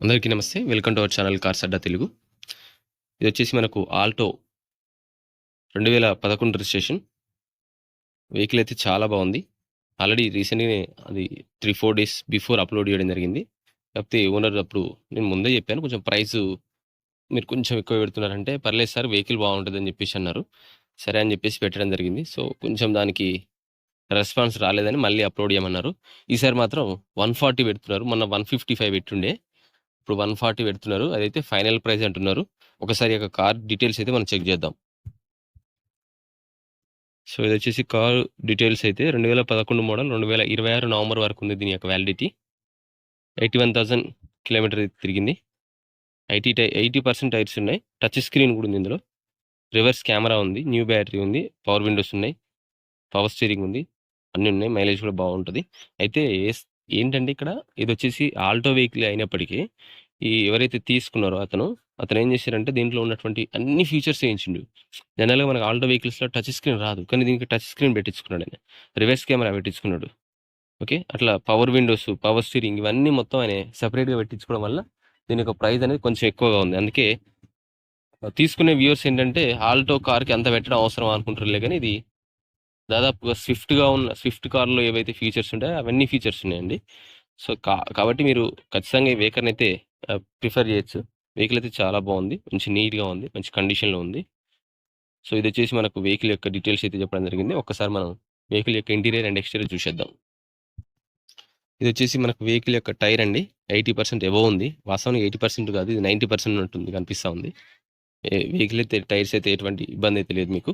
అందరికీ నమస్తే. Welcome to our channel cars Adda Telugu. ఇదొచ్చేసి మనకు ఆల్టో 2011 రిజిస్ట్రేషన్. వెహికల్ అయితే చాలా బావుంది. ఆల్రెడీ రీసెంట్‌గానే అది 3, 4 డేస్ బిఫోర్ అప్‌లోడ్ చేయడం జరిగింది. కాకపోతే ఓనర్ అప్పుడు నేను ముందే చెప్పాను. కొంచెం ప్రైసు మీరు కొంచెం ఎక్కువ పెడుతున్నారంటే, "పర్లేదు సార్ వెహికల్ బావుంటదని" చెప్పేసి అన్నారు. సరే అని చెప్పేసి పెట్టడం జరిగింది. సో, కొంచెం దానికి రెస్పాన్స్ రాలేదని మళ్ళీ అప్‌లోడ్ చేయమన్నారు. ఈసారి మాత్రం 140 పెడుతున్నారు. మొన్న 155 పెట్టుండే. ఇప్పుడు 140 పెడుతున్నారు. అదైతే ఫైనల్ ప్రైస్ అంటున్నారు. ఒకసారి యొక్క కార్ డీటెయిల్స్ అయితే మనం చెక్ చేద్దాం. సో, ఇదొచ్చేసి కారు డీటెయిల్స్ అయితే 2011 మోడల్ 2026 నవంబర్ వరకు ఉంది దీని యొక్క వ్యాలిడిటీ. 81,000 కిలోమీటర్ తిరిగింది. 80% టైర్స్ ఉన్నాయి. టచ్ స్క్రీన్ కూడా ఉంది ఇందులో. రివర్స్ కెమెరా ఉంది. న్యూ బ్యాటరీ ఉంది. పవర్ విండోస్ ఉన్నాయి. పవర్ స్టీరింగ్ ఉంది. అన్నీ ఉన్నాయి. మైలేజ్ కూడా బావుంటది. అయితే ఏంటంటే ఇక్కడ ఇదొచ్చేసి ఆల్టో వెహికల్ అయినప్పటికీ ఎవరైతే తీసుకున్నారో అతనేం చేశారంటే దీంట్లో ఉన్నటువంటి అన్ని ఫీచర్స్ ఏయించిండు. జనరల్‌గా మనకు ఆల్టో వెహికల్స్‌లో టచ్ స్క్రీన్ రాదు. కానీ దీనికి టచ్ స్క్రీన్ పెట్టించుకున్నాడాయన. రివర్స్ కెమెరా పెట్టించుకున్నాడు. ఓకే. అట్లా పవర్ విండోస్, పవర్ స్టీరింగ్ ఇవన్నీ మొత్తం ఆయన సెపరేట్‌గా పెట్టించుకోవడం వల్ల దీని యొక్క ప్రైస్ అనేది కొంచెం ఎక్కువగా ఉంది. అందుకే తీసుకునే వ్యూవర్స్ ఏంటంటే ఆల్టో కార్‌కి అంత పెట్టడం అవసరమా అనుకుంటారులే గానీ ఇది దాదాపుగా స్విఫ్ట్ కార్‌లో ఏవైతే ఫీచర్స్ ఉంటాయో అవన్నీ ఫీచర్స్ ఉన్నాయండి. సో, కాబట్టి మీరు ఖచ్చితంగా ఈ వెహికల్‌నైతే ప్రిఫర్ చేయొచ్చు. వెహికల్ అయితే చాలా బావుంది. మంచి నీట్‌గా ఉంది. మంచి కండిషన్‌లో ఉంది. సో, ఇదొచ్చేసి మనకు వెహికల్ యొక్క డీటెయిల్స్ అయితే చెప్పడం జరిగింది. ఒక్కసారి మనం వెహికల్ యొక్క ఇంటీరియర్ అండ్ ఎక్స్‌టీరియర్ చూసేద్దాం. ఇదొచ్చేసి మనకు వెహికల్ యొక్క టైర్ అండి. 80% అబోవ్ ఉంది. వాస్తవానికి 80% కాదు. ఇది 90% ఉన్నట్టుంది కనిపిస్తా ఉంది. వెహికల్ అయితే టైర్స్ అయితే ఎటువంటి ఇబ్బంది అయితే లేదు మీకు.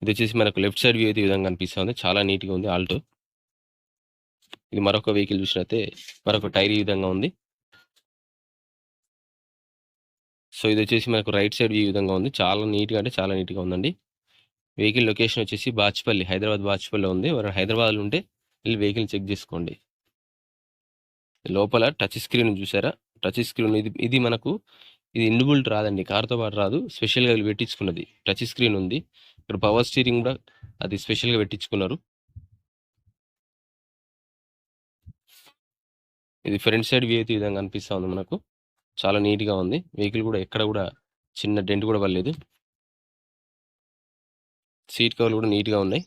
ఇదొచ్చేసి మనకు లెఫ్ట్ సైడ్ వ్యూ అయితే ఈ విధంగా కనిపిస్తా ఉంది. చాలా నీట్‌గా ఉంది ఆల్టో. ఇది మరొక వెహికల్ చూసినట్లయితే మరొక టైర్ ఈ విధంగా ఉంది. సో, ఇదొచ్చేసి మనకు రైట్ సైడ్ వ్యూ ఈ విధంగా ఉంది. చాలా నీట్‌గా అంటే చాలా నీట్‌గా ఉందండి. వెహికల్ లొకేషన్ వచ్చేసి బాచ్‌పల్లి, హైదరాబాద్ బాచ్‌పల్లిలో ఉంది. ఎవరైనా హైదరాబాద్‌లో ఉంటే వెళ్లి వెహికల్ చెక్ చేసుకోండి. లోపల టచ్ స్క్రీన్ చూసారా? టచ్ స్క్రీన్ ఇది మనకు ఇన్‌బిల్ట్ రాదండి. కార్‌తో పాటు రాదు. స్పెషల్‌గా వీళ్ళు పెట్టించుకున్నది. టచ్ స్క్రీన్ ఉంది. ఇక్కడ పవర్ స్టీరింగ్ కూడా అది స్పెషల్‌గా పెట్టించుకున్నారు. ఇది ఫ్రంట్ సైడ్ వ్యూ అయితే ఈ విధంగా కనిపిస్తా ఉంది మనకు. చాలా నీట్‌గా ఉంది. వెహికల్ కూడా ఎక్కడ కూడా చిన్న డెంట్ కూడా పడలేదు. సీట్ కవర్లు కూడా నీట్‌గా ఉన్నాయి.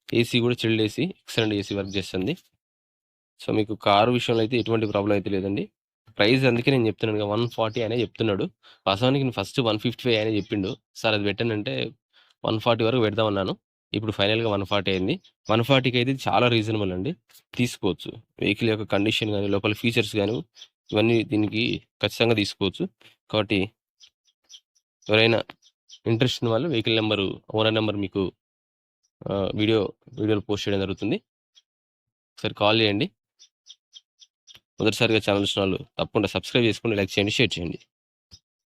ఏసీ కూడా chilled AC. Excellent AC work చేస్తుంది. సో, మీకు కారు విషయంలో అయితే ఎటువంటి ప్రాబ్లమ్ అయితే లేదండి. ప్రైస్ అందుకే నేను చెప్తున్నానుగా 140 ఆయనే చెప్తున్నాడు. వాస్తవానికి నేను ఫస్ట్ 155 ఆయనే చెప్పిండు. సార్ అది పెట్టనంటే 140 వరకు పెడదామన్నాను. ఇప్పుడు ఫైనల్‌గా 140 అయింది. 140కి అయితే చాలా రీజనబుల్ అండి. తీసుకోవచ్చు. వెహికల్ యొక్క కండిషన్ గాని, లోపల ఫీచర్స్ గాని ఇవన్నీ దీనికి ఖచ్చితంగా తీసుకోవచ్చు. కాబట్టి ఎవరైనా ఇంట్రెస్ట్ ఉన్న వాళ్ళు వెహికల్ నంబరు, ఓనర్ నంబర్ మీకు వీడియోలో పోస్ట్ చేయడం జరుగుతుంది. ఒకసారి కాల్ చేయండి. మొదటిసారిగా ఛానల్ చూసిన వాళ్ళు తప్పకుండా సబ్స్క్రైబ్ చేసుకోండి, లైక్ చేయండి, షేర్ చేయండి.